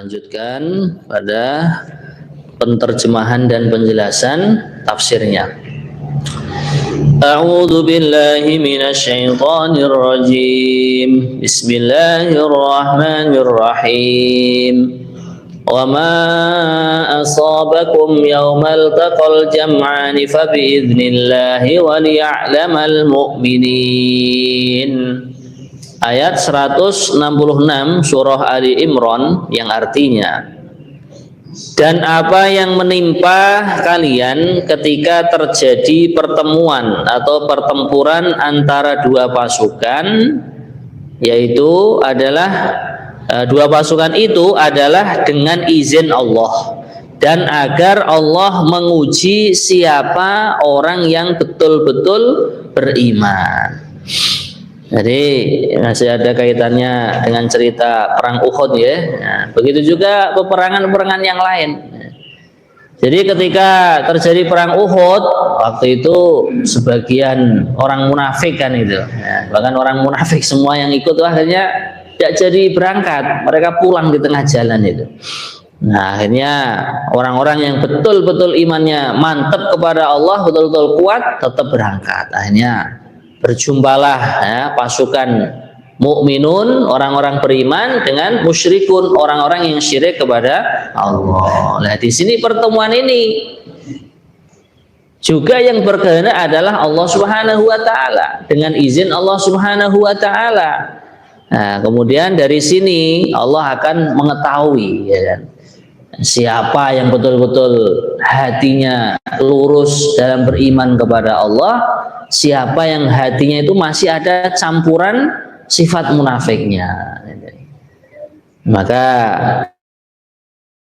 lanjutkan pada penterjemahan dan penjelasan tafsirnya. A'udzu billahi minasy syaithanir rajim. Bismillahirrahmanirrahim. Wa ma asabakum yawmal taqal jam'ani fa bi'idnillahi wa liya'lamal mu'minin. Ayat 166 surah Ali Imran yang artinya, dan apa yang menimpa kalian ketika terjadi pertemuan atau pertempuran antara dua pasukan, yaitu adalah dua pasukan itu adalah dengan izin Allah, dan agar Allah menguji siapa orang yang betul-betul beriman. Jadi masih ada kaitannya dengan cerita perang Uhud ya. Nah, begitu juga peperangan-peperangan yang lain. Jadi ketika terjadi perang Uhud, waktu itu sebagian orang munafik kan itu. Nah, bahkan orang munafik semua yang ikut akhirnya tidak jadi berangkat. Mereka pulang di tengah jalan itu. Nah, akhirnya orang-orang yang betul-betul imannya mantap kepada Allah, betul-betul kuat, tetap berangkat. Akhirnya berjumpalah ya, pasukan mukminun, orang-orang beriman, dengan musyrikun, orang-orang yang syirik kepada Allah. Nah, di sini pertemuan ini juga yang berkehendak adalah Allah Subhanahu wa taala, dengan izin Allah Subhanahu wa taala. Nah, kemudian dari sini Allah akan mengetahui ya kan, siapa yang betul-betul hatinya lurus dalam beriman kepada Allah, siapa yang hatinya itu masih ada campuran sifat munafiknya. Maka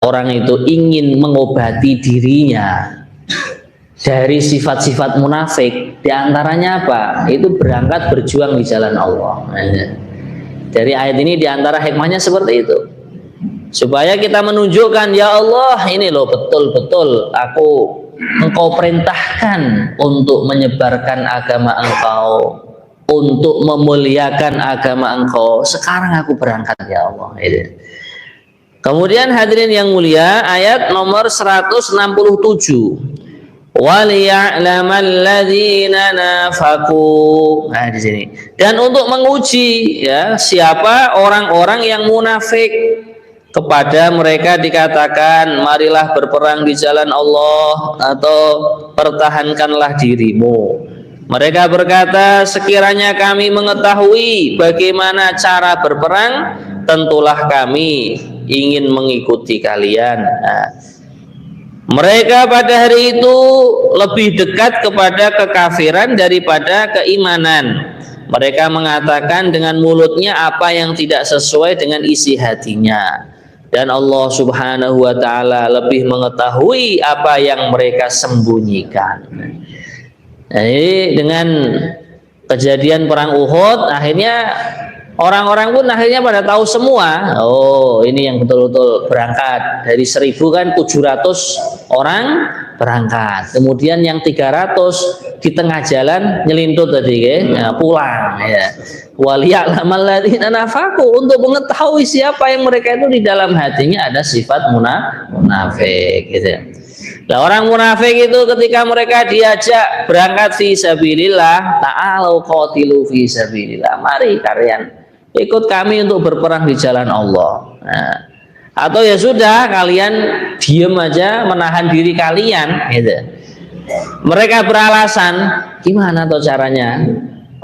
orang itu ingin mengobati dirinya dari sifat-sifat munafik, diantaranya apa? Itu berangkat berjuang di jalan Allah. Dari ayat ini diantara hikmahnya seperti itu, supaya kita menunjukkan, ya Allah, ini loh betul-betul Engkau perintahkan untuk menyebarkan agama Engkau, untuk memuliakan agama Engkau. Sekarang aku berangkat ya Allah. Kemudian hadirin yang mulia, ayat nomor 167. وَلِيَعْلَمَ الَّذِينَ نَافَقُوا. Nah, di sini. Dan untuk menguji ya, siapa orang-orang yang munafik. Kepada mereka dikatakan, marilah berperang di jalan Allah atau pertahankanlah dirimu. Mereka berkata, sekiranya kami mengetahui bagaimana cara berperang, tentulah kami ingin mengikuti kalian. Nah, mereka pada hari itu lebih dekat kepada kekafiran daripada keimanan. Mereka mengatakan dengan mulutnya apa yang tidak sesuai dengan isi hatinya. Dan Allah Subhanahu wa ta'ala lebih mengetahui apa yang mereka sembunyikan. Jadi dengan kejadian perang Uhud, akhirnya orang-orang pun akhirnya pada tahu semua, oh ini yang betul-betul berangkat. Dari 1.000 kan 700 orang berangkat. Kemudian yang 300 di tengah jalan nyelintut tadi ya, pulang ya. Waliya'lamal ladzina nafaqu, untuk mengetahui siapa yang mereka itu di dalam hatinya ada sifat munafik gitu. Nah, orang munafik itu ketika mereka diajak berangkat fi sabilillah, ta'alu qatilu fi sabilillah, mari kalian ikut kami untuk berperang di jalan Allah. Nah, atau ya sudah kalian diem aja, menahan diri kalian gitu. Mereka beralasan, gimana tuh caranya?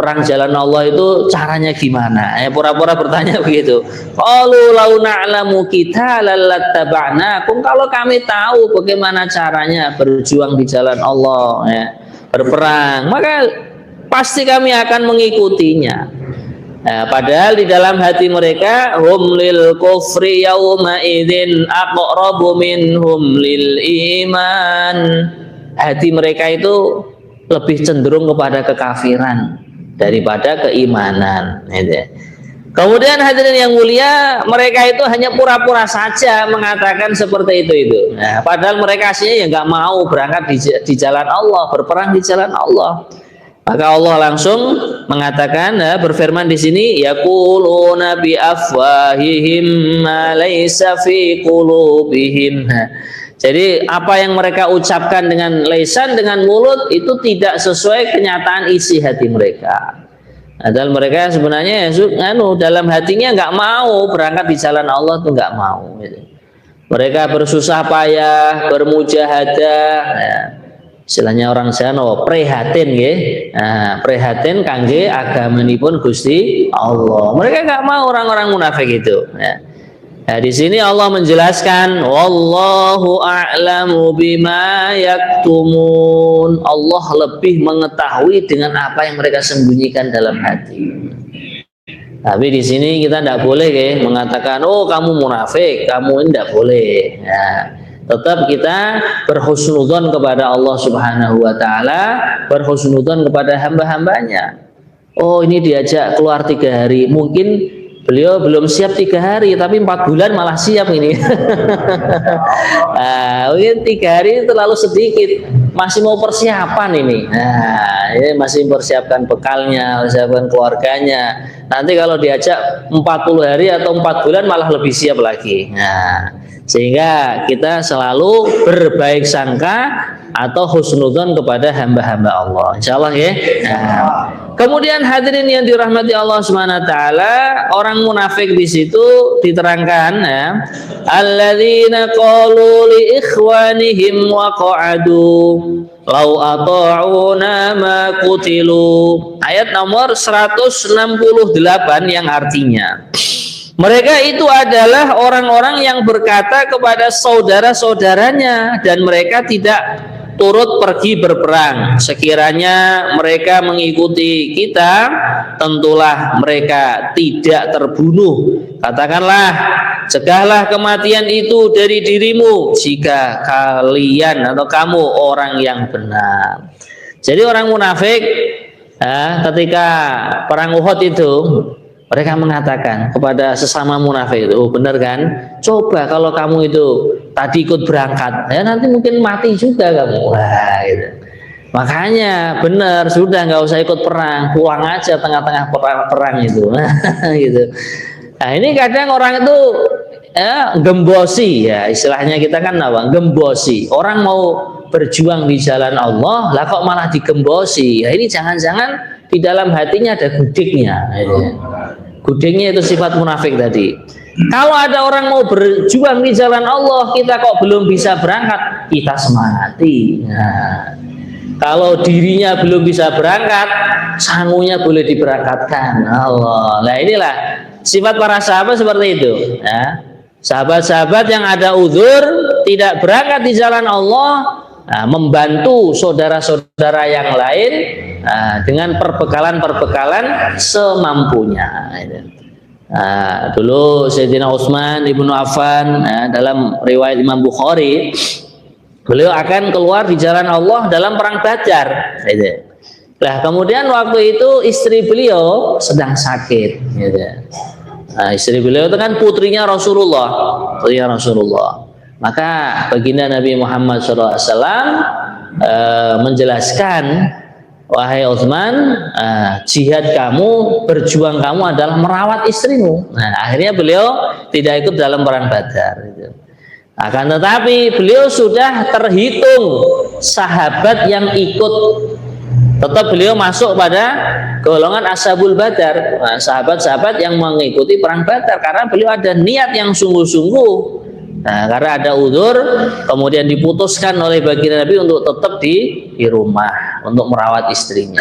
Perang jalan Allah itu caranya gimana? Ya pura-pura bertanya begitu. Qalu law na'lamu qitalan lattaba'nakum, kalau kami tahu bagaimana caranya berjuang di jalan Allah ya, berperang, maka pasti kami akan mengikutinya. Nah, padahal di dalam hati mereka, hum lil kufri yauma idzin aqrabu minhum lil iman. Hati mereka itu lebih cenderung kepada kekafiran daripada keimanan. Kemudian hadirin yang mulia, mereka itu hanya pura-pura saja mengatakan seperti itu. Nah, padahal mereka aslinya ya nggak mau berangkat di jalan Allah, berperang di jalan Allah. Maka Allah langsung mengatakan, berfirman di sini, yaquluna bi afwahihim ma laysa fi qulubihim. Jadi apa yang mereka ucapkan dengan lisan, dengan mulut, itu tidak sesuai kenyataan isi hati mereka. Padahal mereka sebenarnya dalam hatinya nggak mau berangkat di jalan Allah, tuh nggak mau. Mereka bersusah payah, bermujahadah. Istilahnya orang Jawa prihatin, prihatin kangge agamanipun Gusti Allah. Mereka nggak mau, orang-orang munafik itu. Nah, di sini Allah menjelaskan, wallahu a'lamu bima yaktumun. Allah lebih mengetahui dengan apa yang mereka sembunyikan dalam hati. Tapi di sini kita tidak boleh mengatakan, oh kamu munafik, kamu ini tidak boleh. Nah, tetap kita berhusnudzon kepada Allah Subhanahu wa Ta'ala, berhusnudzon kepada hamba-hambanya. Oh, ini diajak keluar 3 hari, mungkin beliau belum siap 3 hari, tapi 4 bulan malah siap ini. Nah, mungkin 3 hari terlalu sedikit, masih mau persiapan ini. Nah, ini masih mempersiapkan bekalnya, persiapan keluarganya. Nanti kalau diajak 40 hari atau 4 bulan malah lebih siap lagi. Nah, sehingga kita selalu berbaik sangka atau husnudzon kepada hamba-hamba Allah, insyaallah ya. Nah, kemudian hadirin yang dirahmati Allah Subhanahu wa taala, orang munafik di situ diterangkan, ya, alladzina qalu li ikhwanihim wa qa'adu lau ata'una ma qutilu. Ayat nomor 168 yang artinya, mereka itu adalah orang-orang yang berkata kepada saudara-saudaranya dan mereka tidak turut pergi berperang. Sekiranya mereka mengikuti kita, tentulah mereka tidak terbunuh. Katakanlah, cegahlah kematian itu dari dirimu jika kalian atau kamu orang yang benar. Jadi orang munafik ketika perang Uhud itu, mereka mengatakan kepada sesama munafik itu, oh benar kan? Coba kalau kamu itu tadi ikut berangkat, ya nanti mungkin mati juga kamu. Wah, gitu. Makanya benar, sudah nggak usah ikut perang, pulang aja tengah-tengah perang itu. Gitu. Nah ini kadang orang itu gembosi, ya istilahnya kita kan apa? Gembosi. Orang mau berjuang di jalan Allah, lah kok malah digembosi. Ya ini jangan-jangan di dalam hatinya ada gudiknya. Gudiknya itu sifat munafik tadi. Kalau ada orang mau berjuang di jalan Allah, kita kok belum bisa berangkat, kita semangati. Nah, kalau dirinya belum bisa berangkat, sangunya boleh diberangkatkan. Allah. Nah inilah sifat para sahabat seperti itu. Sahabat-sahabat yang ada uzur, tidak berangkat di jalan Allah, membantu saudara-saudara yang lain dengan perbekalan-perbekalan semampunya. Dulu Sayyidina Utsman ibnu Affan, dalam riwayat Imam Bukhari, beliau akan keluar di jalan Allah dalam perang Badar. Nah, kemudian waktu itu istri beliau sedang sakit. Istri beliau itu kan putrinya Rasulullah, Maka baginda Nabi Muhammad SAW menjelaskan, wahai Utsman, jihad kamu, berjuang kamu adalah merawat istrimu. Nah, akhirnya beliau tidak ikut dalam perang Badar. Akan tetapi beliau sudah terhitung sahabat yang ikut. Tetap beliau masuk pada golongan Ashabul Badar, sahabat-sahabat yang mengikuti perang Badar, karena beliau ada niat yang sungguh-sungguh. Nah, karena ada udzur, kemudian diputuskan oleh baginda Nabi untuk tetap di rumah untuk merawat istrinya.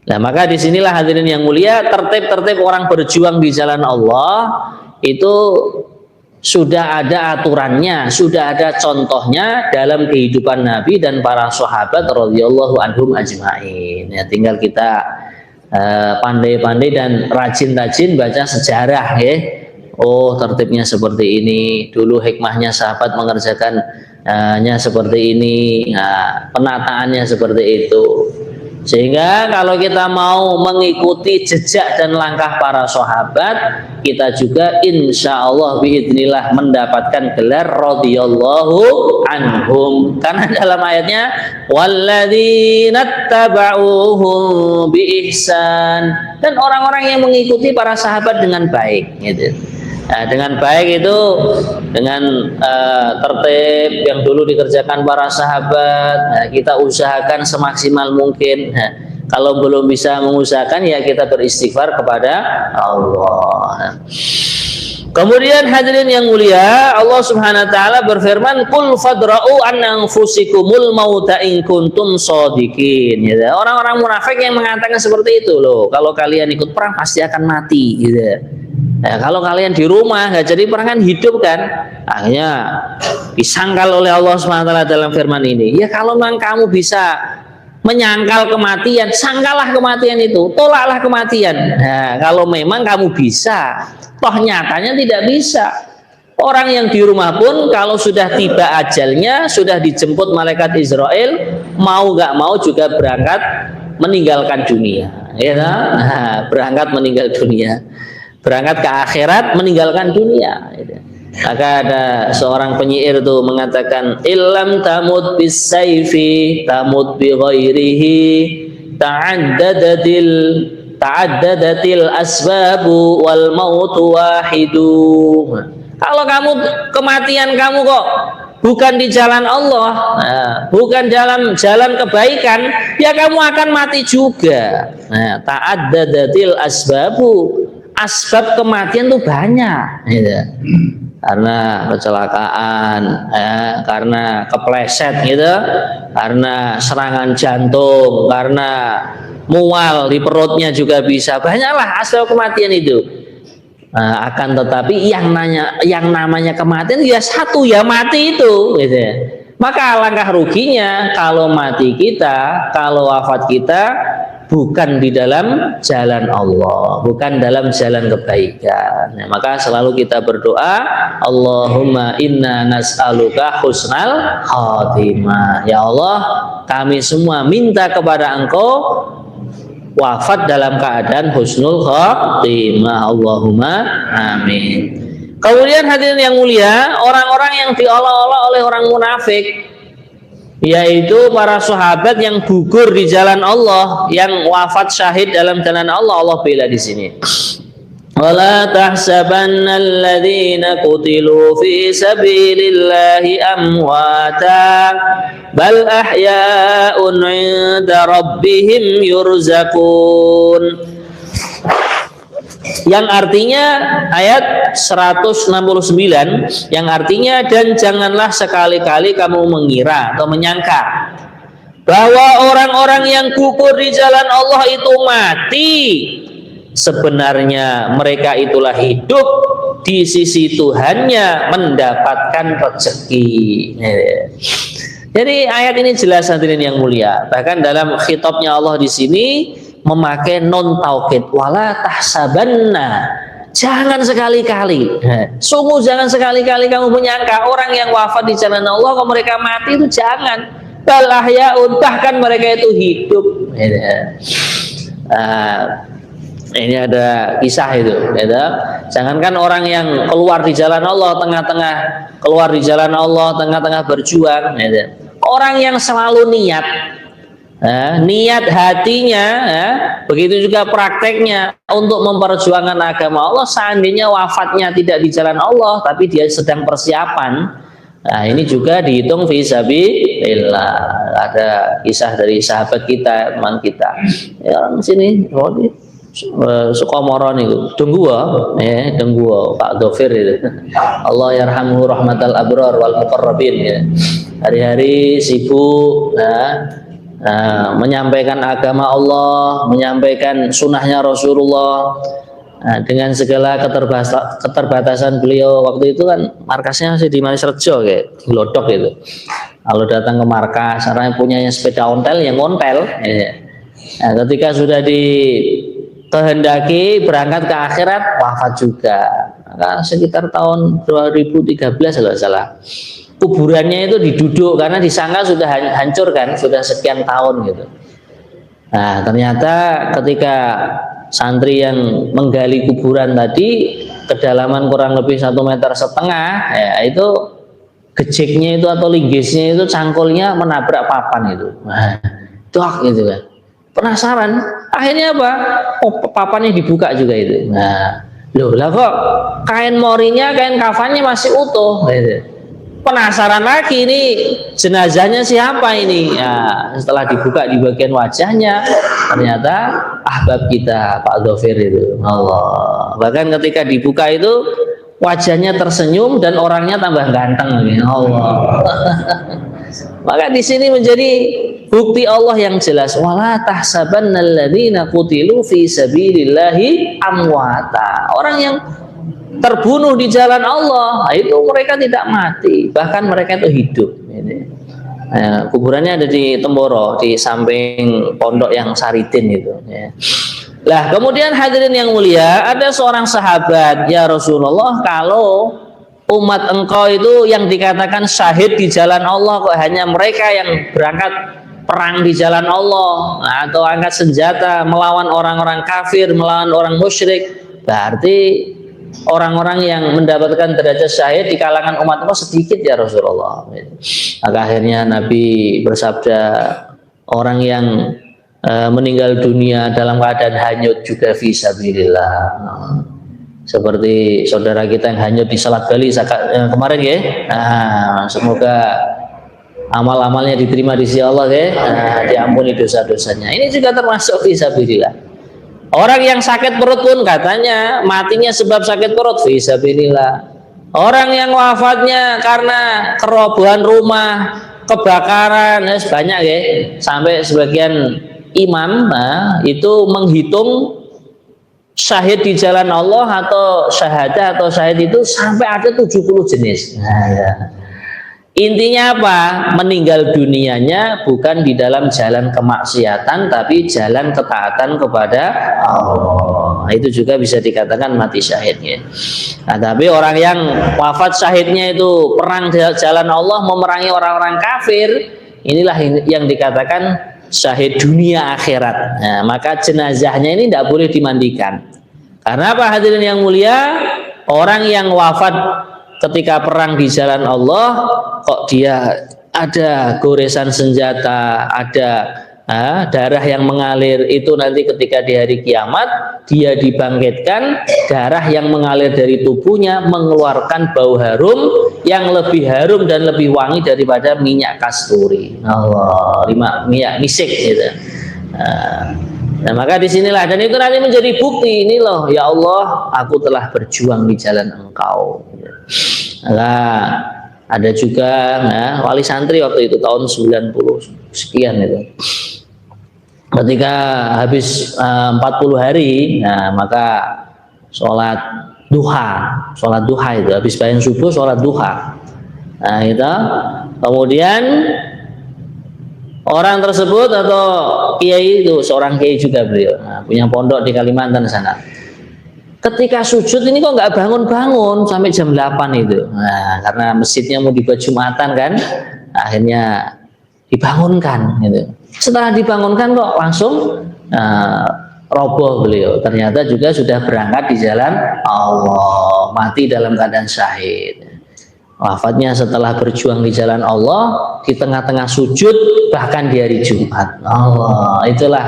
Nah, maka disinilah hadirin yang mulia, tertib-tertib orang berjuang di jalan Allah itu sudah ada aturannya, sudah ada contohnya dalam kehidupan Nabi dan para sahabat radhiyallahu anhum ajmain. Ya, tinggal kita pandai-pandai dan rajin-rajin baca sejarah, ya. Oh, tertibnya seperti ini. Dulu hikmahnya sahabat mengerjakannya seperti ini. Nah, penataannya seperti itu. Sehingga kalau kita mau mengikuti jejak dan langkah para sahabat, kita juga insya Allah biidznillah mendapatkan gelar radhiyallahu anhum. Karena dalam ayatnya walladzina tabauhum biihsan, dan orang-orang yang mengikuti para sahabat dengan baik, gitu. Nah, dengan baik itu dengan tertib yang dulu dikerjakan para sahabat. Nah, kita usahakan semaksimal mungkin. Nah, kalau belum bisa mengusahakan, ya kita beristighfar kepada Allah. Kemudian hadirin yang mulia, Allah Subhanahu wa taala berfirman, "Qul fadra'u an anfusikumul mauta in kuntum shadiqin." Gitu. Orang-orang munafik yang mengatakan seperti itu loh, kalau kalian ikut perang pasti akan mati, gitu. Nah, kalau kalian di rumah nggak jadi perang kan hidup kan, akhirnya disangkal oleh Allah Subhanahu wa taala dalam firman ini. Ya kalau memang kamu bisa menyangkal kematian, sangkalah kematian itu, tolaklah kematian. Nah, kalau memang kamu bisa, toh nyatanya tidak bisa. Orang yang di rumah pun kalau sudah tiba ajalnya, sudah dijemput malaikat Israel, mau nggak mau juga berangkat meninggalkan dunia, ya, nah, berangkat meninggal dunia. Berangkat ke akhirat, meninggalkan dunia. Maka ada seorang penyair itu mengatakan, illam tamut bis sayfi tamut bi ghairihi ta'addadatil asbabu wal mautu wahidu. Kalau kamu kematian kamu kok bukan di jalan Allah, bukan dalam jalan kebaikan, ya kamu akan mati juga. Nah, ta'addadatil asbabu, asbab kematian tuh banyak, gitu. Karena kecelakaan, karena kepleset, gitu, karena serangan jantung, karena mual di perutnya juga bisa, banyaklah asbab kematian itu. Akan tetapi yang namanya kematian ya satu, ya mati itu, gitu. Maka alangkah ruginya kalau mati kita, kalau wafat kita bukan di dalam jalan Allah, bukan dalam jalan kebaikan. Nah, maka selalu kita berdoa, Allahumma inna nas'aluka husnal khatimah. Ya Allah, kami semua minta kepada Engkau wafat dalam keadaan husnul khatimah. Allahumma amin. Kemudian hadirin yang mulia, orang-orang yang diolok-olok oleh orang munafik, yaitu para sahabat yang gugur di jalan Allah, yang wafat syahid dalam jalan Allah, Allah bela di sini. Wala tahsabanna alladhina qutilu fi sabilillahi amwata bal ahya'un 'inda rabbihim yurzaqun. Yang artinya ayat 169, yang artinya, dan janganlah sekali-kali kamu mengira atau menyangka bahwa orang-orang yang gugur di jalan Allah itu mati. Sebenarnya mereka itulah hidup di sisi Tuhannya mendapatkan rezeki. Jadi ayat ini jelas hadirin yang mulia. Bahkan dalam khitabnya Allah di sini memakai non taukid, wala tahsabanna, jangan sekali-kali, sungguh jangan sekali-kali kamu menyangka orang yang wafat di jalan Allah kok mereka mati, itu jangan. Bal ahyaun, bahkan mereka itu hidup. Ini ada kisah itu, gitu. Jangankan orang yang keluar di jalan Allah, tengah-tengah berjuang, gitu. Orang yang selalu niat hatinya, begitu juga prakteknya untuk memperjuangkan agama Allah, seandainya wafatnya tidak di jalan Allah tapi dia sedang persiapan, nah ini juga dihitung fi sabilillah. Ada kisah dari sahabat kita, teman kita, ya orang sini Sukomoron itu Dengguwa, Pak Dofir itu, Allah yarhamuhu rahmatal abrar wal muqarrabin, ya. Hari-hari sibuk, menyampaikan agama Allah, menyampaikan sunnahnya Rasulullah, dengan segala keterbatasan beliau. Waktu itu kan markasnya masih di Manisrejo, kayak Glodok itu. Kalau datang ke markas, orang yang punyanya sepeda ontel, yang ontel, nah, ketika sudah dikehendaki berangkat ke akhirat, wafat juga. Maka sekitar tahun 2013 kalau salah, kuburannya itu diduduk karena disangka sudah hancur kan, sudah sekian tahun gitu. Nah, ternyata ketika santri yang menggali kuburan tadi kedalaman kurang lebih 1,5 meter, ya itu gejeknya itu atau linggisnya itu cangkulnya menabrak papan itu. Nah, doak gitu kan. Penasaran, akhirnya apa? Oh, papannya dibuka juga itu. Nah, loh lah kok kain morinya, kain kafannya masih utuh. Gitu. Penasaran lagi ini jenazahnya siapa ini ya, setelah dibuka di bagian wajahnya ternyata ahbab kita Pak Dhofir itu. Allah, bahkan ketika dibuka itu wajahnya tersenyum dan orangnya tambah ganteng. Allah. Maka di sini menjadi bukti Allah yang jelas, wala tahsabannal ladzina qutilu fi sabilillahi amwata. Orang yang terbunuh di jalan Allah itu mereka tidak mati, bahkan mereka itu hidup. Nah, kuburannya ada di Temboro, di samping pondok yang Saridin itu. Lah kemudian hadirin yang mulia, ada seorang sahabat, ya Rasulullah, kalau umat engkau itu yang dikatakan syahid di jalan Allah kok hanya mereka yang berangkat perang di jalan Allah, atau angkat senjata melawan orang-orang kafir, melawan orang musyrik, berarti orang-orang yang mendapatkan derajat syahid di kalangan umat Allah sedikit ya Rasulullah. Maka akhirnya Nabi bersabda, orang yang meninggal dunia dalam keadaan hanyut juga fisabilillah. Seperti saudara kita yang hanyut di Salat Bali kemarin ya. Nah, semoga amal-amalnya diterima di sisi Allah ya. Nah, diampuni dosa-dosanya. Ini juga termasuk fisabilillah. Orang yang sakit perut pun katanya matinya sebab sakit perut, fisabilillah. Orang yang wafatnya karena kerobohan rumah, kebakaran, banyak ya. Sampai sebagian imam itu menghitung syahid di jalan Allah atau syahadah atau syahid itu sampai ada 70 jenis. Nah, ya. Intinya apa? Meninggal dunianya bukan di dalam jalan kemaksiatan, tapi jalan ketaatan kepada Allah. Itu juga bisa dikatakan mati syahidnya. Nah, tapi orang yang wafat syahidnya itu perang di jalan Allah, memerangi orang-orang kafir, inilah yang dikatakan syahid dunia akhirat. Nah, maka jenazahnya ini tidak boleh dimandikan. Karena apa hadirin yang mulia? Orang yang wafat ketika perang di jalan Allah kok dia ada goresan senjata, ada darah yang mengalir, itu nanti ketika di hari kiamat dia dibangkitkan, darah yang mengalir dari tubuhnya mengeluarkan bau harum yang lebih harum dan lebih wangi daripada minyak kasturi. Allah, minyak misik gitu. Nah, maka disinilah, dan itu nanti menjadi bukti, ini loh ya Allah, aku telah berjuang di jalan Engkau. Nah, ada juga wali santri waktu itu tahun 90 sekian itu. Ketika habis 40 hari, nah maka sholat duha itu habis bayang subuh sholat duha. Nah itu kemudian orang tersebut atau kiai itu, seorang kiai juga beliau, punya pondok di Kalimantan sana. Ketika sujud ini kok nggak bangun-bangun sampai jam 8 itu. Nah, karena masjidnya mau dibuat Jumatan kan, akhirnya dibangunkan gitu. Setelah dibangunkan kok langsung roboh beliau. Ternyata juga sudah berangkat di jalan Allah, mati dalam keadaan syahid. Wafatnya setelah berjuang di jalan Allah, di tengah-tengah sujud, bahkan di hari Jumat. Allah, itulah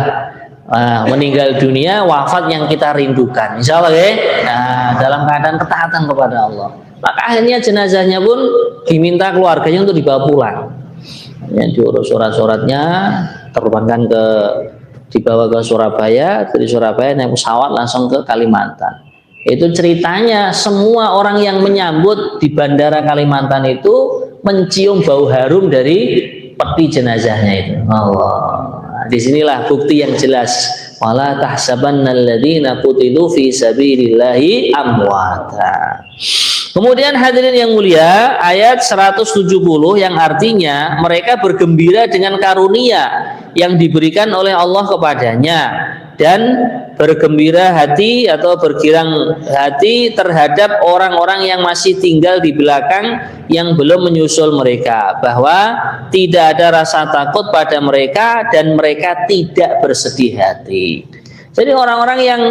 meninggal dunia, wafat yang kita rindukan, insya Allah ya. Nah, dalam keadaan ketaatan kepada Allah. Maka akhirnya jenazahnya pun diminta keluarganya untuk dibawa pulang. Ya, diurus surat-suratnya, terbangkan dibawa ke Surabaya, dari Surabaya naik pesawat langsung ke Kalimantan. Itu ceritanya semua orang yang menyambut di bandara Kalimantan itu mencium bau harum dari peti jenazahnya itu. Allah. Disinilah bukti yang jelas, wala tahsabannal ladzina qutilu fi sabilillahi amwata. Kemudian hadirin yang mulia, ayat 170 yang artinya mereka bergembira dengan karunia yang diberikan oleh Allah kepadanya. dan bergembira hati atau bergirang hati terhadap orang-orang yang masih tinggal di belakang yang belum menyusul mereka, bahwa tidak ada rasa takut pada mereka dan mereka tidak bersedih hati. Jadi orang-orang yang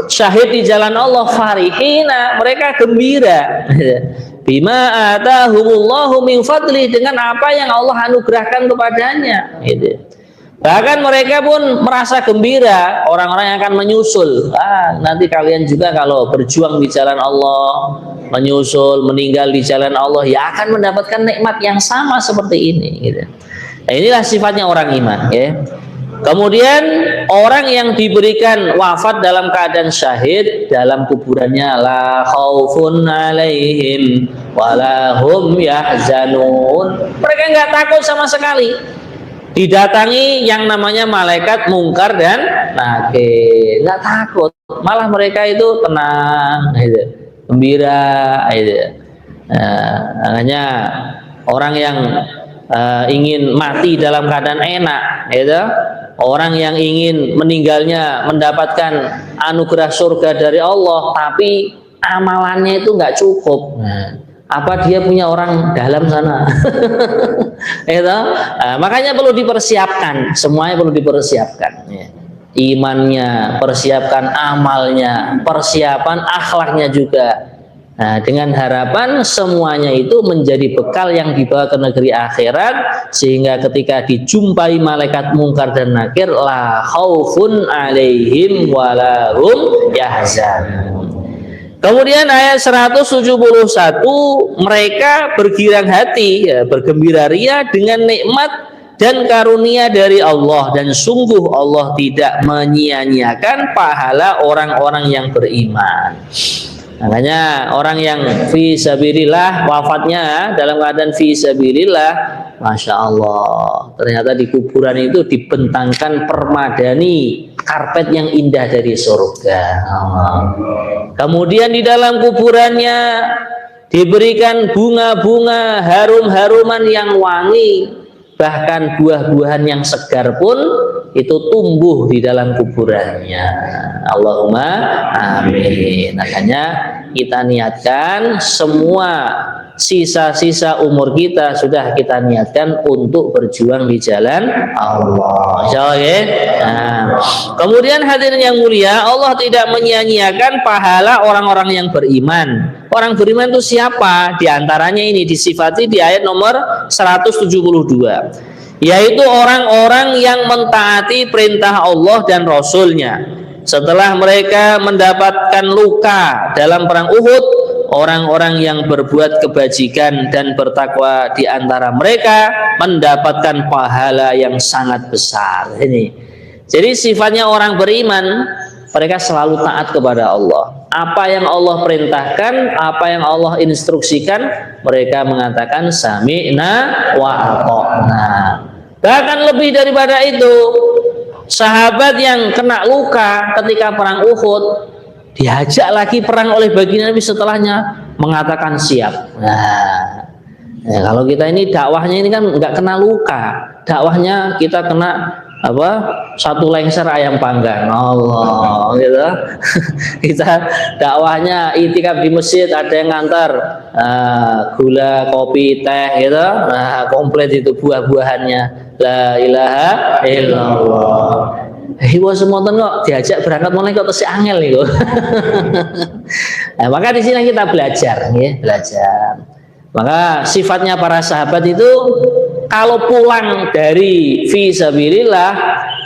syahid di jalan Allah, farihina, mereka gembira bima atahumullahu min fadli, dengan apa yang Allah anugerahkan kepadanya gitu. Bahkan mereka pun merasa gembira, orang-orang yang akan menyusul. Nanti kalian juga kalau berjuang di jalan Allah, menyusul, meninggal di jalan Allah, ya akan mendapatkan nikmat yang sama seperti ini gitu. Nah, inilah sifatnya orang iman ya. Kemudian orang yang diberikan wafat dalam keadaan syahid, dalam kuburannya la khaufun alaihim wala hum yahzanun. Mereka nggak takut sama sekali. Didatangi yang namanya malaikat mungkar dan nakir, nggak takut, malah mereka itu tenang, gitu, gembira, gitu. Makanya orang yang ingin mati dalam keadaan enak, gitu, orang yang ingin meninggalnya mendapatkan anugerah surga dari Allah, tapi amalannya itu nggak cukup. Apa dia punya orang dalam sana? Makanya perlu dipersiapkan, semuanya perlu dipersiapkan. Imannya, persiapkan amalnya, persiapan akhlaknya juga. Dengan harapan semuanya itu menjadi bekal yang dibawa ke negeri akhirat, sehingga ketika dijumpai malaikat mungkar dan nakir, la khaufun alaihim wala hum yahzanun. Kemudian ayat 171, mereka bergirang hati, ya, bergembira ria dengan nikmat dan karunia dari Allah, dan sungguh Allah tidak menyia-nyiakan pahala orang-orang yang beriman. Makanya orang yang fi sabilillah, wafatnya dalam keadaan fi sabilillah, Masya Allah, ternyata di kuburan itu dibentangkan permadani, karpet yang indah dari surga. Kemudian di dalam kuburannya diberikan bunga-bunga, harum-haruman yang wangi, bahkan buah-buahan yang segar pun itu tumbuh di dalam kuburannya. Allahumma amin. Makanya kita niatkan semua sisa-sisa umur kita sudah kita niatkan untuk berjuang di jalan Allah. Insyaallah ya. Kemudian hadirin yang mulia, Allah tidak menyia-nyiakan pahala orang-orang yang beriman. Orang beriman itu siapa? Di antaranya ini disifati di ayat nomor 172, yaitu orang-orang yang mentaati perintah Allah dan Rasulnya. Setelah mereka mendapatkan luka dalam perang Uhud, orang-orang yang berbuat kebajikan dan bertakwa di antara mereka mendapatkan pahala yang sangat besar. Ini. Jadi sifatnya orang beriman, mereka selalu taat kepada Allah. Apa yang Allah perintahkan, apa yang Allah instruksikan, mereka mengatakan sami'na wa ata'na. Bahkan lebih daripada itu, sahabat yang kena luka ketika perang Uhud diajak lagi perang oleh baginda Nabi setelahnya, mengatakan siap. Kalau kita ini dakwahnya ini kan nggak kena luka, dakwahnya kita kena apa, satu lengser ayam panggang, Allah gitu. Kita dakwahnya itikaf di masjid, ada yang ngantar gula, kopi, teh gitu, komplit itu buah-buahannya, la ilaha illallah. Iwa semonten kok diajak berangkat mulai kok terus angel nih kok. Nah, maka di sini kita belajar, ya, belajar. Maka sifatnya para sahabat itu kalau pulang dari fi sabilillah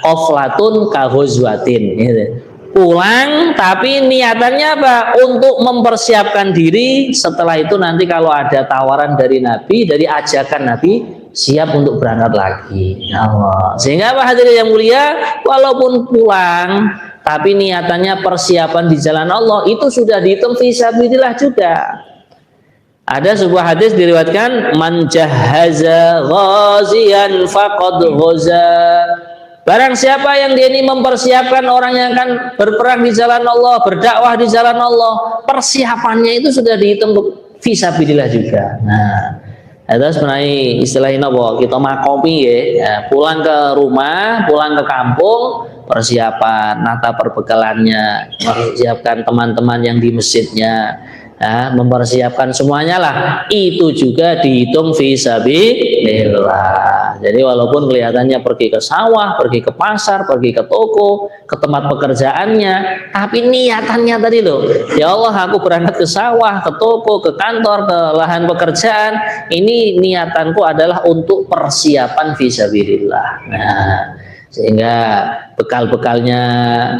qaflatun kahuzwatin, gitu. Pulang tapi niatannya apa? Untuk mempersiapkan diri, setelah itu nanti kalau ada tawaran dari Nabi, dari ajakan Nabi, siap untuk berangkat lagi. Allah. Sehingga apa hadirin yang mulia, walaupun pulang tapi niatannya persiapan di jalan Allah, itu sudah dihitung fi sabilillah juga. Ada sebuah hadis diriwayatkan, man jahaza ghazian faqad ghaza. Barang siapa yang dia ini mempersiapkan orang yang akan berperang di jalan Allah, berdakwah di jalan Allah, persiapannya itu sudah dihitung fi sabilillah juga. Nah, itu sebenarnya istilahnya apa? Kita makomi ya, pulang ke rumah, pulang ke kampung, persiapan, nata perbekalannya, mempersiapkan teman-teman yang di masjidnya, ya, mempersiapkan semuanya lah. Itu juga dihitung fisabilillah. Jadi walaupun kelihatannya pergi ke sawah, pergi ke pasar, pergi ke toko, ke tempat pekerjaannya, tapi niatannya tadi loh, ya Allah, aku berangkat ke sawah, ke toko, ke kantor, ke lahan pekerjaan, ini niatanku adalah untuk persiapan fisabilillah. Nah, sehingga bekal-bekalnya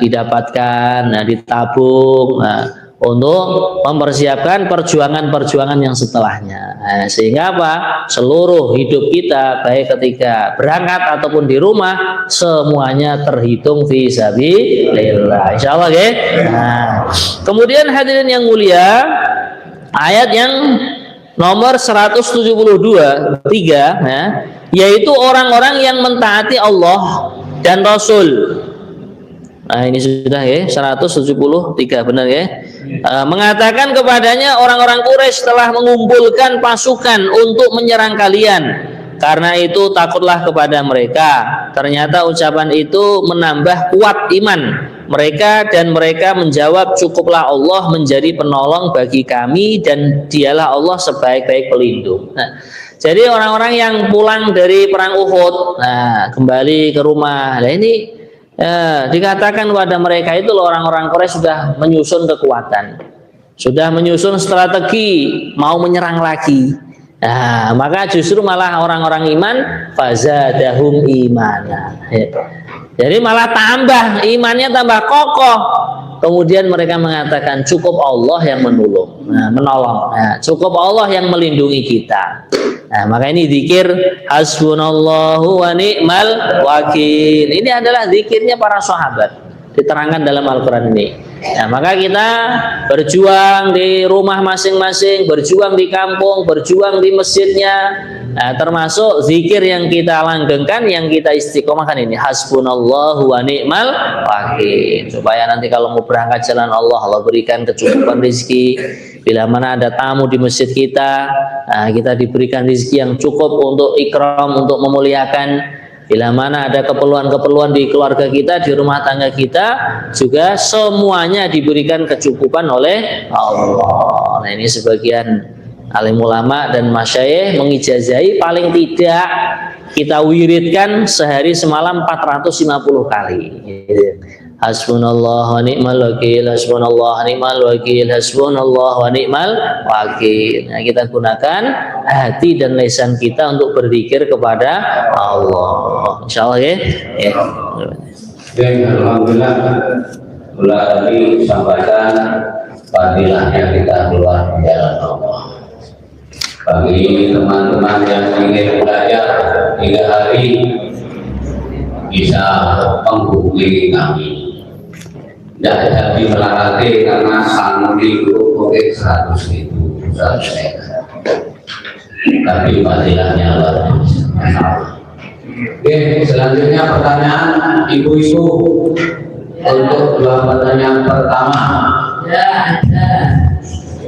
didapatkan, nah, ditabung, nah, untuk mempersiapkan perjuangan-perjuangan yang setelahnya. Nah, sehingga apa? Seluruh hidup kita, baik ketika berangkat ataupun di rumah, semuanya terhitung fisabilillah. Insyaallah, ya. Nah, kemudian hadirin yang mulia, ayat yang nomor 172 3, ya, yaitu orang-orang yang mentaati Allah dan Rasul. Nah, ini sudah, ya, 173, benar, ya. Mengatakan kepadanya, orang-orang Quraisy telah mengumpulkan pasukan untuk menyerang kalian. Karena itu takutlah kepada mereka. Ternyata ucapan itu menambah kuat iman mereka, dan mereka menjawab, cukuplah Allah menjadi penolong bagi kami, dan dialah Allah sebaik-baik pelindung. Nah, jadi orang-orang yang pulang dari perang Uhud, nah, kembali ke rumah, nah ini dikatakan kepada mereka itu loh, orang-orang Quraisy sudah menyusun kekuatan, sudah menyusun strategi mau menyerang lagi. Nah, maka justru malah orang-orang iman fazadahum imana. Jadi malah tambah imannya, tambah kokoh. Kemudian mereka mengatakan, cukup Allah yang menolong. Nah, cukup Allah yang melindungi kita. Nah, maka ini zikir hasbunallahu wa ni'mal wakil. Ini adalah zikirnya para sahabat, diterangkan dalam Al-Quran ini. Nah, maka kita berjuang di rumah masing-masing, berjuang di kampung, berjuang di masjidnya. Nah, termasuk zikir yang kita langgengkan, yang kita istiqomahkan ini, hasbunallahu wa ni'mal wakil. Supaya nanti kalau mau berangkat jalan Allah, Allah berikan kecukupan rezeki. Bila mana ada tamu di masjid kita, nah, kita diberikan rezeki yang cukup untuk ikram, untuk memuliakan. Bila mana ada keperluan-keperluan di keluarga kita, di rumah tangga kita, juga semuanya diberikan kecukupan oleh Allah. Nah, ini sebagian alim ulama dan masyayikh mengijazahi paling tidak kita wiridkan sehari semalam 450 kali. Hasbunallah wa ni'mal wakil, hasbunallah wa ni'mal wakil, hasbunallah wa ni'mal wakil. Nah, kita gunakan hati dan lisan kita untuk berzikir kepada Allah. Insyaallah, ya. Alhamdulillah, telah tadi sampaikan fadilahnya kita keluar jalan Allah. Bagi teman-teman yang ingin belajar 3 hari, bisa menghubungi kami. Tidak jadi melarati karena santri grup mungkin 100.000 selesai. Tapi fadilahnya luar biasa. Oke, selanjutnya pertanyaan ibu-ibu untuk 2 pertanyaan pertama. Ya, ada.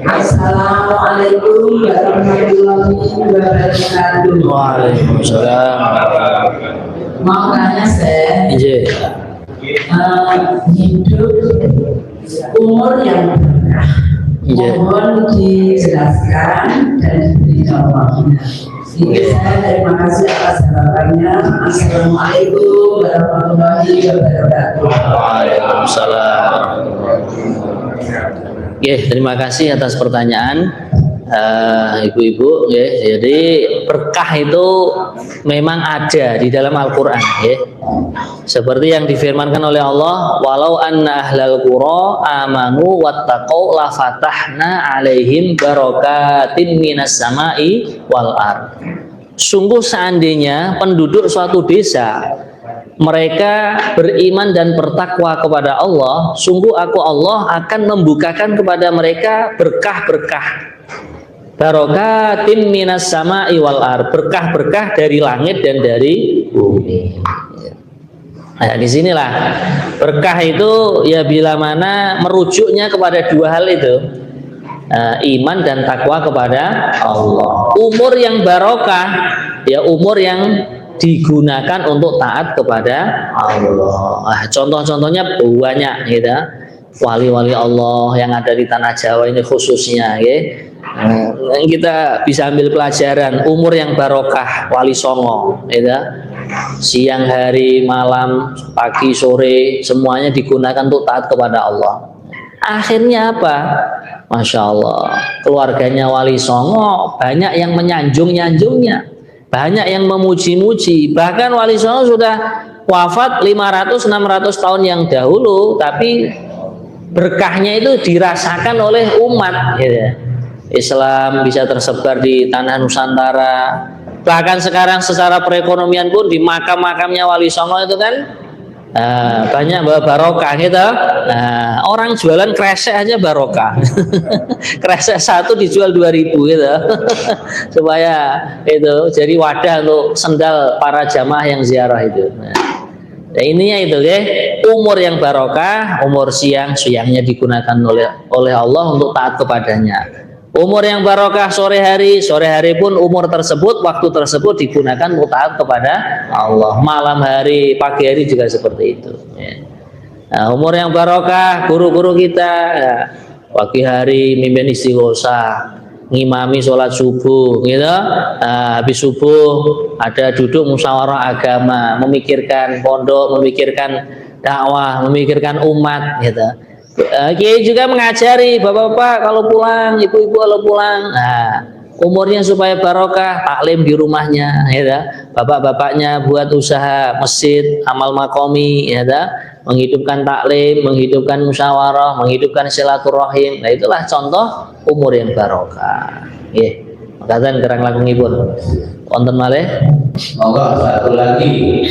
Assalamualaikum warahmatullahi wabarakatuh. Waalaikumsalam. Mau tanya saya, hidup umur yang berkah, mohon dijelaskan dan diberitahu waktunya. Itu saya terima kasih atas jawabannya. Assalamualaikum warahmatullahi wabarakatuh. Waalaikumsalam. Terima kasih atas pertanyaan ibu-ibu. Jadi berkah itu memang ada di dalam Al-Quran, seperti yang difirmankan oleh Allah, walau anna ahlal qura amanu wattaqau la fatahna alaihim barakatin minas samai wal ard. Sungguh seandainya penduduk suatu desa mereka beriman dan bertakwa kepada Allah, sungguh aku Allah akan membukakan kepada mereka berkah-berkah. Barakatin minas sama'i wal ard, berkah-berkah dari langit dan dari bumi. Nah, disinilah berkah itu ya bila mana merujuknya kepada 2 hal itu, iman dan takwa kepada Allah. Umur yang barokah, ya umur yang digunakan untuk taat kepada Allah. Contoh-contohnya banyak gitu. Wali-wali Allah yang ada di tanah Jawa ini khususnya gitu. Kita bisa ambil pelajaran umur yang barokah Wali Songo gitu. Siang hari malam pagi sore semuanya digunakan untuk taat kepada Allah. Akhirnya apa? Masya Allah, keluarganya Wali Songo banyak yang menyanjung-nyanjungnya, banyak yang memuji-muji. Bahkan Wali Songo sudah wafat 500-600 tahun yang dahulu, tapi berkahnya itu dirasakan oleh umat gitu. Islam bisa tersebar di tanah Nusantara. Bahkan sekarang secara perekonomian pun di makam-makamnya Wali Songo itu kan banyak barokah gitu. Orang jualan kresek aja barokah. Kresek satu dijual 2.000 gitu. Supaya itu jadi wadah untuk sendal para jamaah yang ziarah itu. Nah, ininya itu umur yang barokah, umur siangnya digunakan oleh Allah untuk taat kepadanya. Umur yang barokah sore hari pun umur tersebut, waktu tersebut digunakan untuk taat kepada Allah. Malam hari, pagi hari juga seperti itu. Nah, umur yang barokah, guru-guru kita pagi hari mimpin istighosa, ngimami sholat subuh, gitu. Habis subuh ada duduk musyawarah agama, memikirkan pondok, memikirkan dakwah, memikirkan umat, gitu. Kiai juga mengajari bapak-bapak kalau pulang, ibu-ibu kalau pulang, umurnya supaya barokah, taklim di rumahnya, gitu. Bapak-bapaknya buat usaha masjid, amal makomi, gitu. Menghidupkan taklim, menghidupkan musyawarah, menghidupkan silaturahim. Nah, itulah contoh umur yang barokah. Makatan kerang langkungipun. Wonten malih? Monggo satu lagi.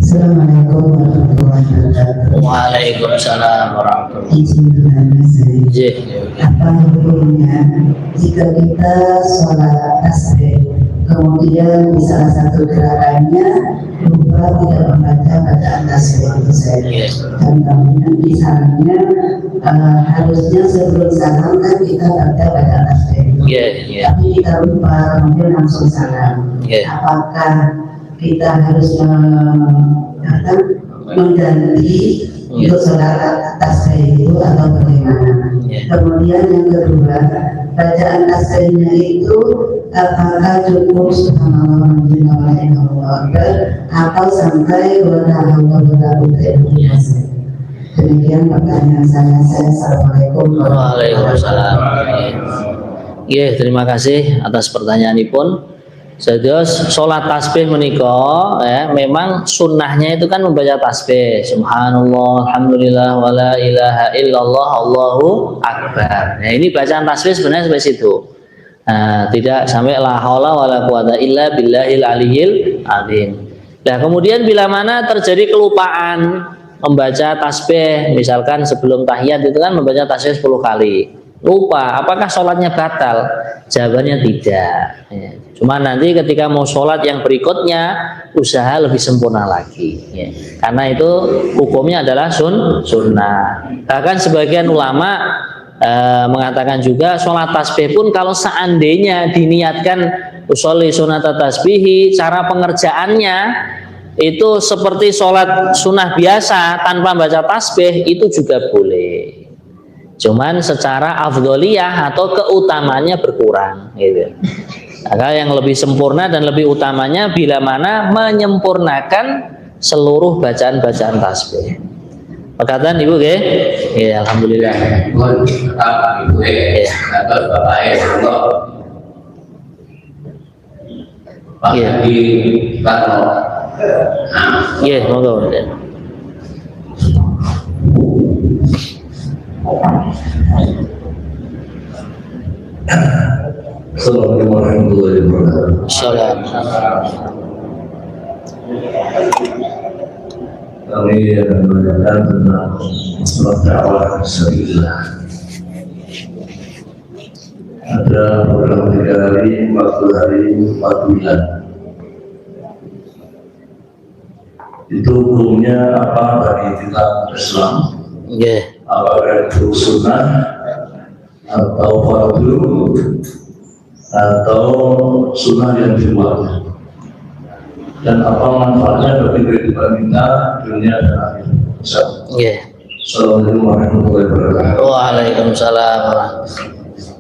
Assalamualaikum warahmatullahi wabarakatuh. Waalaikumsalam warahmatullahi wabarakatuh. Apa hukumnya jika kita sholat tasbih kemudian di salah satu gerakannya lupa tidak membaca bacaan tasbih itu saja? Contohnya misalnya harusnya sebelum salam kan kita baca bacaan tasbih, tapi kita lupa kemudian langsung salam. Apakah kita harus mengganti untuk sholat tasbih itu atau bagaimana? Kemudian yang kedua, bacaan tasbihnya itu apakah cukup subhanallah walhamdulillah atau sampai wala haula wala quwwata illa billah? Demikian pertanyaan saya. Assalamualaikum warahmatullahi wabarakatuh. Terima kasih atas pertanyaanipun. Sedos sholat tasbih menika memang sunnahnya itu kan membaca tasbih subhanallah alhamdulillah wala ilaha illallah allahu akbar. Nah, ini bacaan tasbih sebenarnya sampai situ. Tidak sampai la haula wala quwata illa billahil aliyil azim. Nah, kemudian bila mana terjadi kelupaan membaca tasbih, misalkan sebelum tahiyat itu kan membaca tasbih 10 kali. Lupa, apakah sholatnya batal? Jawabannya tidak. Cuma nanti ketika mau sholat yang berikutnya usaha lebih sempurna lagi. Karena itu hukumnya adalah sunnah. Bahkan sebagian ulama mengatakan juga sholat tasbih pun kalau seandainya diniatkan usolli sunata tasbihi, cara pengerjaannya itu seperti sholat sunnah biasa tanpa baca tasbih itu juga boleh. Cuman secara afdholiyah atau keutamanya berkurang gitu. Maka yang lebih sempurna dan lebih utamanya bila mana menyempurnakan seluruh bacaan-bacaan tasbih. Perkataan Ibu ya, alhamdulillah. Ibu atau Bapak di kantor. Monggo. Assalamualaikum warahmatullahi wabarakatuh. Kami mendengar tentang sholat dakwah sabilillah. Ada program 3 hari, 40 hari, 4 bulan. Itu hukumnya apa bagi kita Islam? Apakah itu sunnah atau fardu atau sunnah yang di luarnya, dan apa manfaatnya bagi kehidupan kita dunia dan akhirat. Yeah. Assalamualaikum warahmatullahi wabarakatuh. Waalaikumsalam.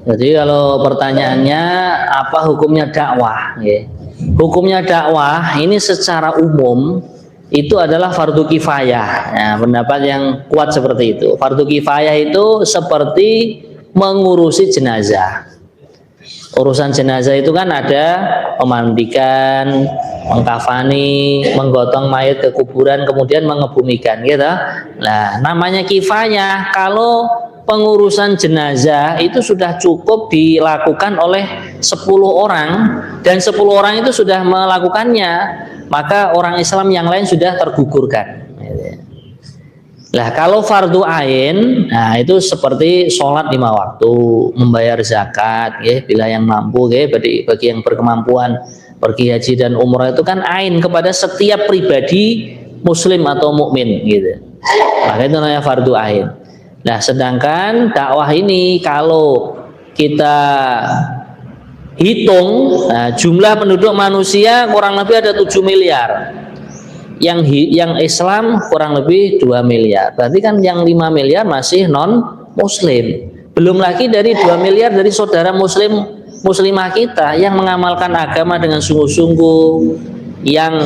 Jadi kalau pertanyaannya apa hukumnya dakwah? Hukumnya dakwah ini secara umum itu adalah fardu kifayah. Nah, pendapat yang kuat seperti itu. Fardu kifayah itu seperti mengurusi jenazah. Urusan jenazah itu kan ada memandikan, mengkafani, menggotong mayat ke kuburan, kemudian mengebumikan, gitu. Nah, namanya kifayah kalau pengurusan jenazah itu sudah cukup dilakukan oleh 10 orang dan 10 orang itu sudah melakukannya, maka orang Islam yang lain sudah tergugurkan. Nah, kalau fardu ain, nah itu seperti sholat 5 waktu, membayar zakat, ya, bila yang mampu, ya, bagi yang berkemampuan pergi haji dan umrah itu kan ain kepada setiap pribadi muslim atau mukmin, gitu. Maka itu namanya fardu ain. Nah, sedangkan dakwah ini kalau kita hitung, nah, jumlah penduduk manusia kurang lebih ada 7 miliar. Yang Islam kurang lebih 2 miliar. Berarti kan yang 5 miliar masih non muslim. Belum lagi dari 2 miliar dari saudara muslimah kita yang mengamalkan agama dengan sungguh-sungguh, yang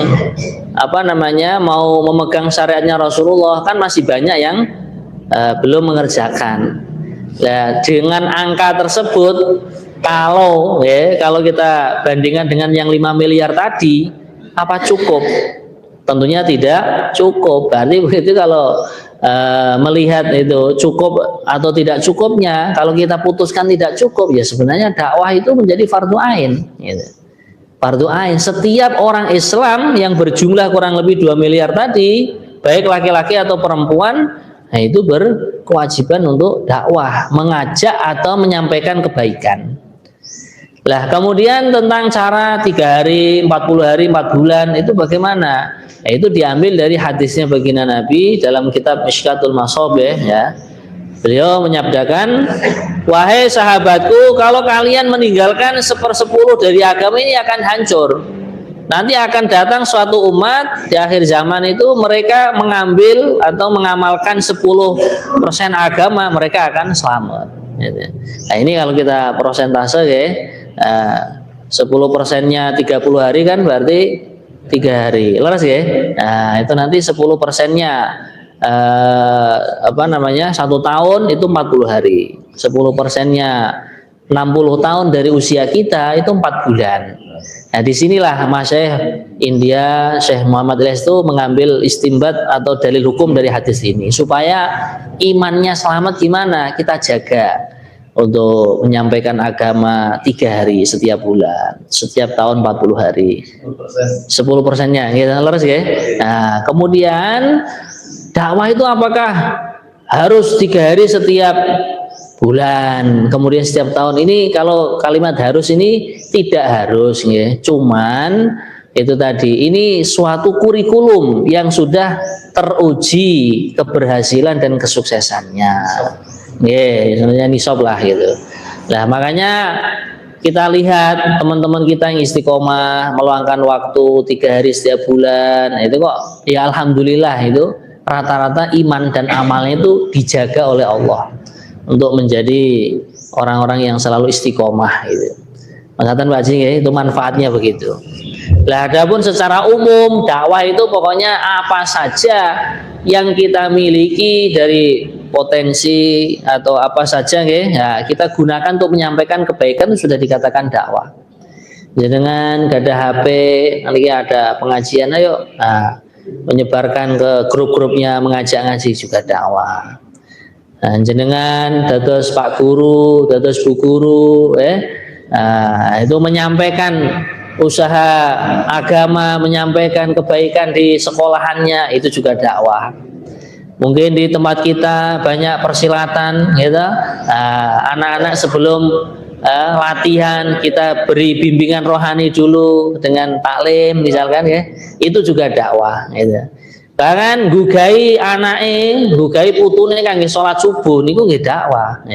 mau memegang syariatnya Rasulullah, kan masih banyak yang belum mengerjakan. Nah, dengan angka tersebut kalau kita bandingkan dengan yang 5 miliar tadi, apa cukup? Tentunya tidak cukup. Berarti begitu kalau melihat itu cukup atau tidak cukupnya, kalau kita putuskan tidak cukup, ya sebenarnya dakwah itu menjadi fardu ain, gitu. Fardu ain, setiap orang Islam yang berjumlah kurang lebih 2 miliar tadi, baik laki-laki atau perempuan, nah itu berkewajiban untuk dakwah, mengajak atau menyampaikan kebaikan. Lah, kemudian tentang cara 3 hari, 40 hari, 4 bulan itu bagaimana? Nah, itu diambil dari hadisnya baginda Nabi dalam kitab Mishkatul Masabih, ya. Beliau menyabdakan, wahai sahabatku, kalau kalian meninggalkan 1/10 dari agama ini akan hancur. Nanti akan datang suatu umat di akhir zaman itu mereka mengambil atau mengamalkan 10% agama, mereka akan selamat. Nah, ini kalau kita persentase, ya, 10%-nya 30 hari kan berarti 3 hari, leres ya. Nah, itu nanti 10%-nya 1 tahun itu 40 hari. 10%-nya 60 tahun dari usia kita itu 4 bulan. Nah, disinilah Mas Syekh India, Syekh Muhammad Ilyas itu mengambil istimbat atau dalil hukum dari hadis ini supaya imannya selamat. Gimana kita jaga untuk menyampaikan agama 3 hari setiap bulan, setiap tahun 40 hari, 10%-nya, gitu, leres ya. Nah, kemudian dakwah itu apakah harus 3 hari setiap bulan, kemudian setiap tahun? Ini kalau kalimat harus ini tidak harus, ya. Cuman itu tadi, ini suatu kurikulum yang sudah teruji keberhasilan dan kesuksesannya. Sebenarnya nisab lah, gitu. Nah, makanya kita lihat teman-teman kita yang istiqomah meluangkan waktu 3 hari setiap bulan, itu kok ya alhamdulillah itu rata-rata iman dan amalnya itu dijaga oleh Allah untuk menjadi orang-orang yang selalu istiqomah, gitu. Makatan Pak Haji, ya, itu manfaatnya begitu. Nah, adapun secara umum dakwah itu pokoknya apa saja yang kita miliki dari potensi atau apa saja, ya, kita gunakan untuk menyampaikan kebaikan itu sudah dikatakan dakwah. Dengan gak ada HP, nanti ada pengajian, ayo menyebarkan ke grup-grupnya, mengajak ngaji juga dakwah. Nah, jenengan dados Pak Guru, dados Bu Guru, itu menyampaikan usaha agama, menyampaikan kebaikan di sekolahannya, itu juga dakwah. Mungkin di tempat kita banyak persilatan, gitu. Anak-anak sebelum latihan kita beri bimbingan rohani dulu dengan taklim misalkan, ya, itu juga dakwah, gitu. Bahkan gugai anake, gugai putune kangge salat subuh niku nggih dakwah.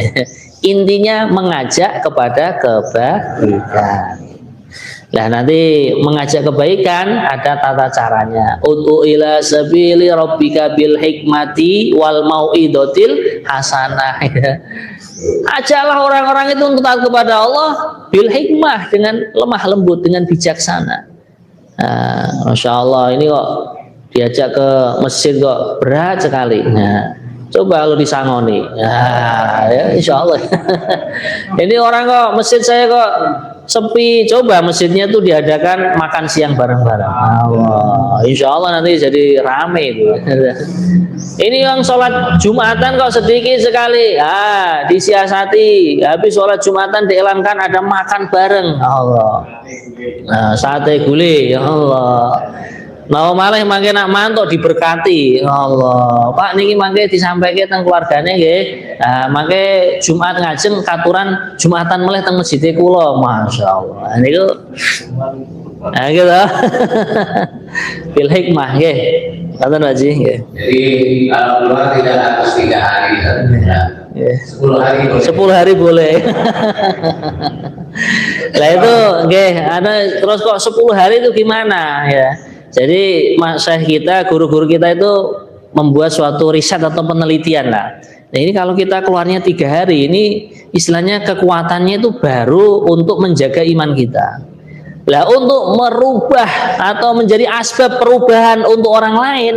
intinya mengajak kepada kebaikan. Nah, nanti mengajak kebaikan ada tata caranya. Ud'u ila sabili rabbika bil hikmati wal mau'idotil hasanah. Ajaklah orang-orang itu untuk taat kepada Allah bil hikmah, dengan lemah lembut, dengan bijaksana. Masya Allah, ini kok diajak ke masjid kok berat sekali. Nah, coba kalau disangoni, ya insya Allah. Ini orang kok masjid saya kok sepi, coba masjidnya tuh diadakan makan siang bareng-bareng. Allah, insya Allah nanti jadi rame itu. Ini yang sholat Jumatan kok sedikit sekali, disiasati. Habis sholat Jumatan dielangkan ada makan bareng. Allah, sate gulai, ya Allah. Nah, malah mangke nak mantuk diberkati. Allah, Pak niki mangke disampaikan teng keluargane nggih. Mangke Jumat ngajeng katuran Jumatan meleh teng masjid kula. Masyaallah. Niku gitu. Bil hikmah nggih. Ngoten Pak Ji nggih. Jadi kalau keluar tidak harus 3 hari. 10 hari boleh. 10 hari boleh. Lah itu nggih, terus kok 10 hari itu gimana ya? Jadi masyayikh kita, guru-guru kita itu membuat suatu riset atau penelitian lah. Nah, ini kalau kita keluarnya 3 hari, ini istilahnya kekuatannya itu baru untuk menjaga iman kita. Lah, untuk merubah atau menjadi asbab perubahan untuk orang lain,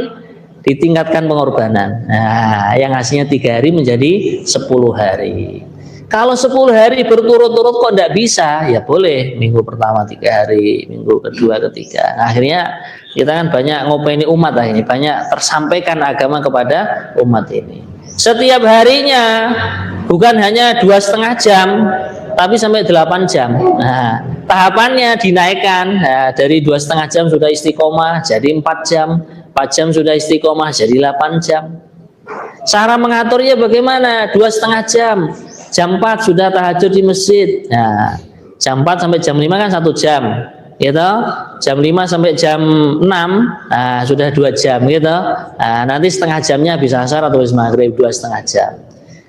ditingkatkan pengorbanan. Nah, yang hasilnya 3 hari menjadi 10 hari. Kalau 10 hari berturut-turut kok tidak bisa, ya boleh minggu pertama 3 hari, minggu kedua, ketiga. Nah, akhirnya kita kan banyak ngopeni umat lah ini, banyak tersampaikan agama kepada umat ini. Setiap harinya bukan hanya 2,5 jam, tapi sampai 8 jam. Nah, tahapannya dinaikkan. Nah, dari 2,5 jam sudah istiqomah jadi 4 jam, 4 jam sudah istiqomah jadi 8 jam. Cara mengaturnya bagaimana? 2,5 jam. Jam 4 sudah tahajud di masjid. Nah, jam 4 sampai jam 5 kan 1 jam. Gitu. Jam 5 sampai jam 6, nah, sudah 2 jam gitu. Nah, nanti setengah jamnya bisa asar atau habis maghrib 2,5 jam.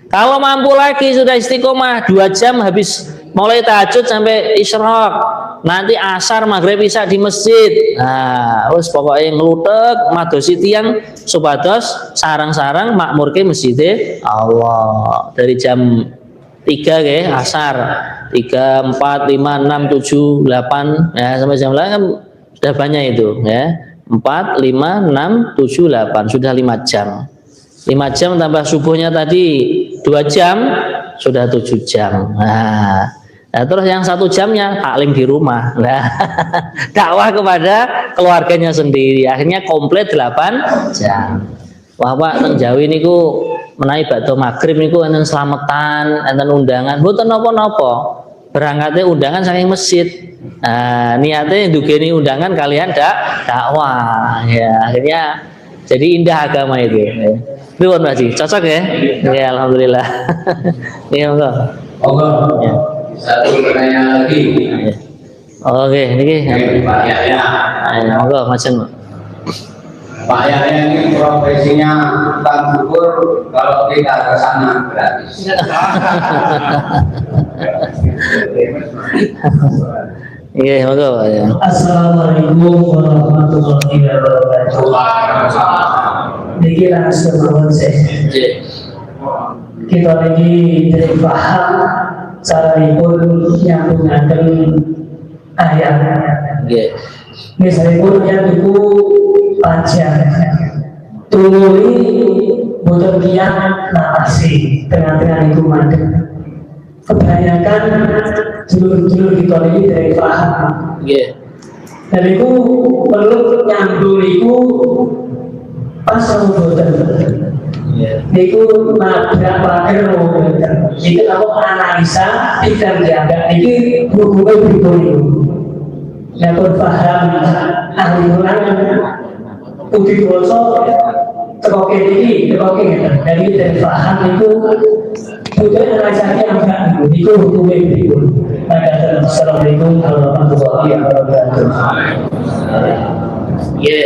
Kalau mampu lagi sudah istiqomah 2 jam habis mulai tahajud sampai isyraq. Nanti asar maghrib isya di masjid. Nah, terus pokoknya ngelutek madosi tiang supados sarang-sarang makmur ke masjid Allah dari jam 3 ke asar 3, 4, 5, 6, 7, 8 ya, sampai jam 8 kan sudah banyak itu ya. 4, 5, 6, 7, 8 sudah 5 jam. 5 jam tambah subuhnya tadi 2 jam sudah 7 jam. Nah, terus yang 1 jamnya taklim di rumah. Nah, dakwah kepada keluarganya sendiri. Akhirnya komplit 8 jam. Wah, Pak, teng Jawi niku menawi badhe magrib niku enten slametan, enten undangan, mboten napa-napa. Berangkatnya undangan saking masjid. Nah, niatnya ndugeni undangan kalian dakwah. Ya, akhirnya jadi indah agama itu. Pripun Pak Ji? Cocok ya? Ya, alhamdulillah. Iya, monggo. Monggo. Ya. Satu pertanyaan lagi. Ya. Oke, niki. Pak Yahya. Ayo, monggo macam. Pak Yahya ini profesinya tukang cukur, kalau kita ke sana gratis. Iya, monggo Pak ya. Assalamualaikum warahmatullahi wabarakatuh. Niki langsung mawon saya. Kita lagi dari paham caranya nyambungaken ayat. Nggih. Misalnya yang itu panjang, tuli butuh kian nafasi tengah-tengah itu mandek. Kebanyakan dulur-dulur kita ini dari paham. Dan itu perlu nyambung itu pas sama boten. Itu nabrak pakai boten. Itu aku analisa tidak jaga. Ini hubungan pribadi. Yang berpaham ahli Quran Udi Boso tekoke ini dari paham itu butuh rasanya enggak itu hukumnya berikut. Assalamualaikum warahmatullahi wabarakatuh. Ya,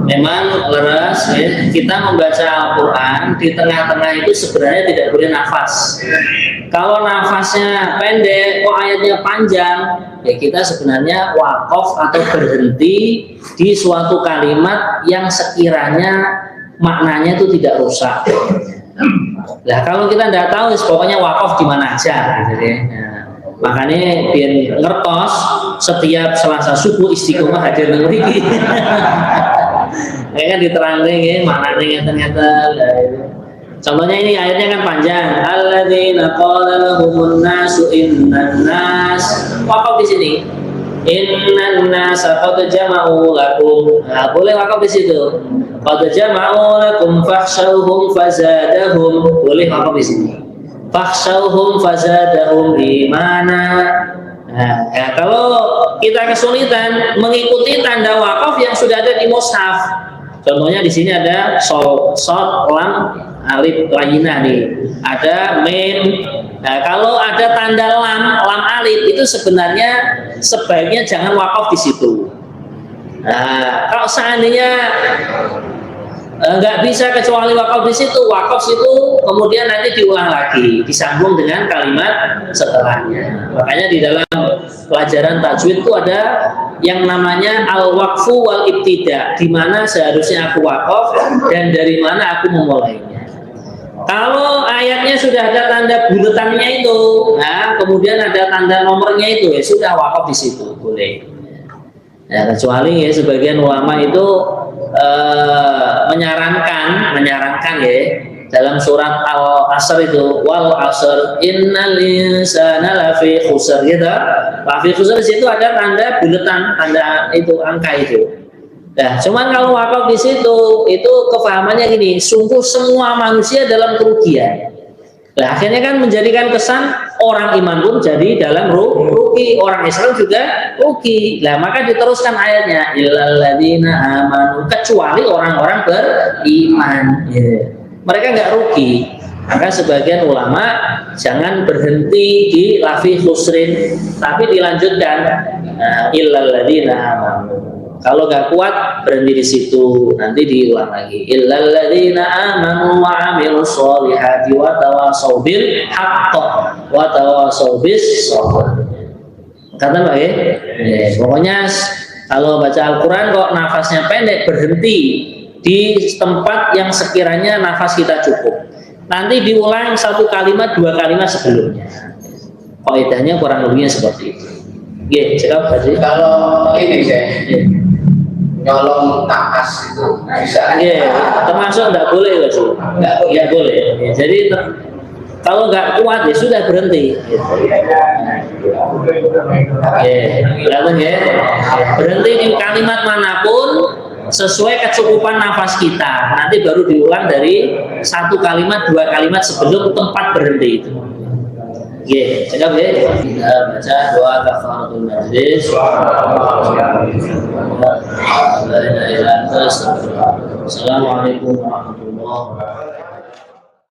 memang leres ya. Kita membaca Al-Quran di tengah-tengah itu sebenarnya tidak boleh nafas. kalau nafasnya pendek, kok ayatnya panjang, ya kita sebenarnya wakaf atau berhenti di suatu kalimat yang sekiranya maknanya itu tidak rusak. Nah kalau kita tidak tahu, pokoknya wakaf di mana aja, gitu ya. Nah, makanya biar ngertos setiap Selasa subuh istiqomah hadir nang mriki. Ya kan diterangin ya, maknanya ternyata. Contohnya ini ayatnya kan panjang. Alladzina qala lahumun nasu innan nas. Wakaf di sini. Innan nas qad jama'u lakum. Nah, boleh wakaf di situ. Qad jama'u lakum fakhshawhum fazadahum. Boleh wakaf di sini. Fakhshawhum fazadahum imana. Nah, ya, kalau kita kesulitan mengikuti tanda wakaf yang sudah ada di mushaf. Contohnya di sini ada shad, lam, alif, layina nih. Ada mim. Nah, kalau ada tanda lam alif itu sebenarnya sebaiknya jangan wakaf di situ. Nah, kalau seandainya nggak bisa kecuali wakaf di situ, kemudian nanti diulang lagi, disambung dengan kalimat setelahnya. Makanya di dalam pelajaran tajwid itu ada yang namanya al-waqfu wal ibtida, di mana seharusnya aku wakaf dan dari mana aku memulainya. Kalau ayatnya sudah ada tanda buletannya itu, nah kemudian ada tanda nomornya itu, ya sudah wakaf di situ boleh. Ya, kecuali ya sebagian ulama itu menyarankan ya dalam surat Al-Asr itu wal asr innal insana lafi khusr gitu. Lafi khusr di situ ada tanda buletan, tanda itu angka itu. Nah, cuman kalau wakaf di situ itu kefahamannya gini, sungguh semua manusia dalam kerugian. Nah, akhirnya kan menjadikan kesan orang iman pun jadi dalam rugi, orang Islam juga rugi. Nah, maka diteruskan ayatnya illal ladzina amanu, kecuali orang-orang beriman. Ya. Mereka nggak rugi. Maka sebagian ulama jangan berhenti di lafi khusrin, tapi dilanjutkan illal ladzina amanu. Kalau nggak kuat berhenti di situ, nanti diulang lagi. Illal ladzina amanu wa 'amilus sholihati wa tawashaw bil haqq wa tawashaw bis sabr. Kata Pak ya? Pokoknya kalau baca Al-Qur'an kok nafasnya pendek, berhenti di tempat yang sekiranya nafas kita cukup. Nanti diulang satu kalimat, dua kalimat sebelumnya. Kaidahnya kurang lebihnya seperti itu. Nggih, cekap Pak. Kalau ini saya nyolong nafas itu bisa. Iya, termasuk nggak boleh Mas. Nggak boleh. Ya, jadi kalau nggak kuat ya sudah berhenti. Gitu. Kelihatan ya. Berhenti di kalimat manapun sesuai kecukupan nafas kita. Nanti baru diulang dari satu kalimat, dua kalimat sebelum tempat berhenti itu. Oke, cakap ya. Kita baca doa kafaratul majlis. Assalamualaikum warahmatullahi wabarakatuh.